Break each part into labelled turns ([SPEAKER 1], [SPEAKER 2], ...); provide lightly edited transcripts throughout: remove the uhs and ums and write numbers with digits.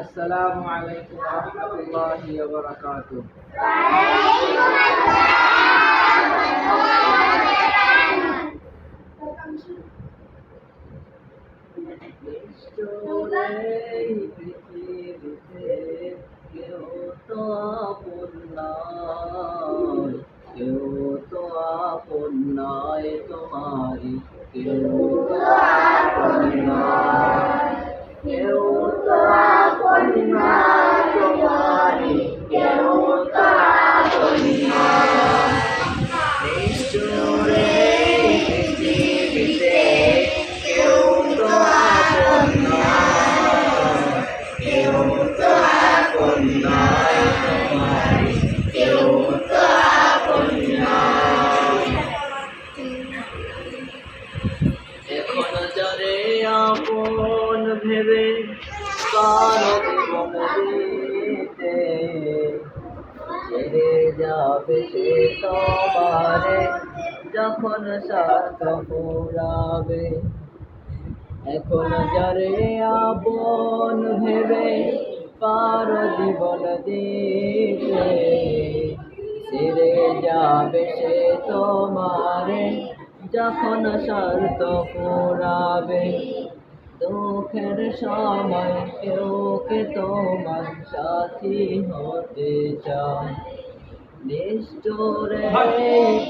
[SPEAKER 1] আসসালামু আলাইকুম ওয়া রাহমাতুল্লাহি ওয়া বারাকাতুহু। নিষ্ঠুর এই পৃথিবীতে কেউ তো আপন নয়, কেউ তো আপন নয় তোমারি, কেউ তো আপন নয়, কেউ তো আপন নয় তোমারি, কেউ তো আপন নয়। নিষ্ঠুর এই পৃথিবীতে কেউ তো আপন নয়, কেউ তো আপন নয় তোমারি, কেউ তো আপন নয়। এখন যারে আপন ভেবে কারো জীবন দিতে ছেড়ে যাবে সে তোমারে যখন স্বার্থ ফুরাবে। এখন যারে আপন ভেবে কারো জীবন দিতে ছেড়ে যাবে সে তোমারে যখন স্বার্থ ফুরাবে। দুঃখের সময় কেউ কে তোমার সাথী হতে চায়। নিষ্ঠুর এই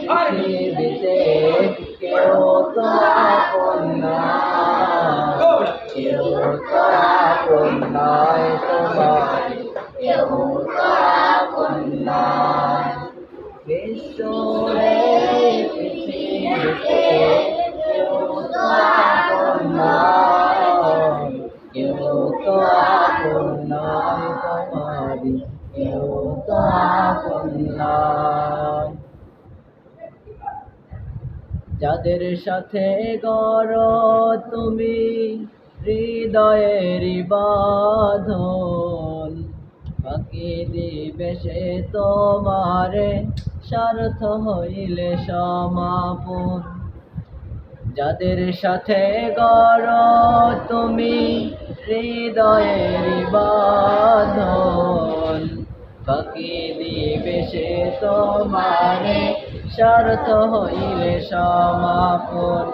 [SPEAKER 1] পৃথিবীতে কেউ তো আপন নয়, কেউ তো আপন নয় তোমারি, কেউ তো আপন নয়। নিষ্ঠুর এই পৃথিবীতে কেউ তো আপন নয়, কেউ তো আপন নয় তোমারি, কেউ তো আপন নয়। যাদের সাথে গড়ো তুমি হৃদয়ের বাঁধন, ফাঁকি দিবে সে তোমারে স্বার্থ হইলে সমাপন। যাদের সাথে গড়ো তুমি হৃদয়ের বাঁধন, ফাঁকি দিবে সে তোমারে স্বার্থ হইলে সমাপন।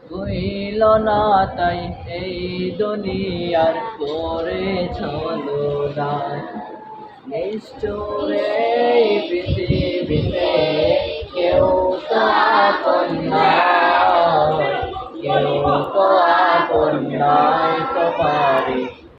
[SPEAKER 1] হইল না তাই এই দুনিয়ার করেছ দান। নিষ্ঠুর এই পৃথিবীতে কেউ তো আপন নয়, কেউ তো আপন নয় তোমারি,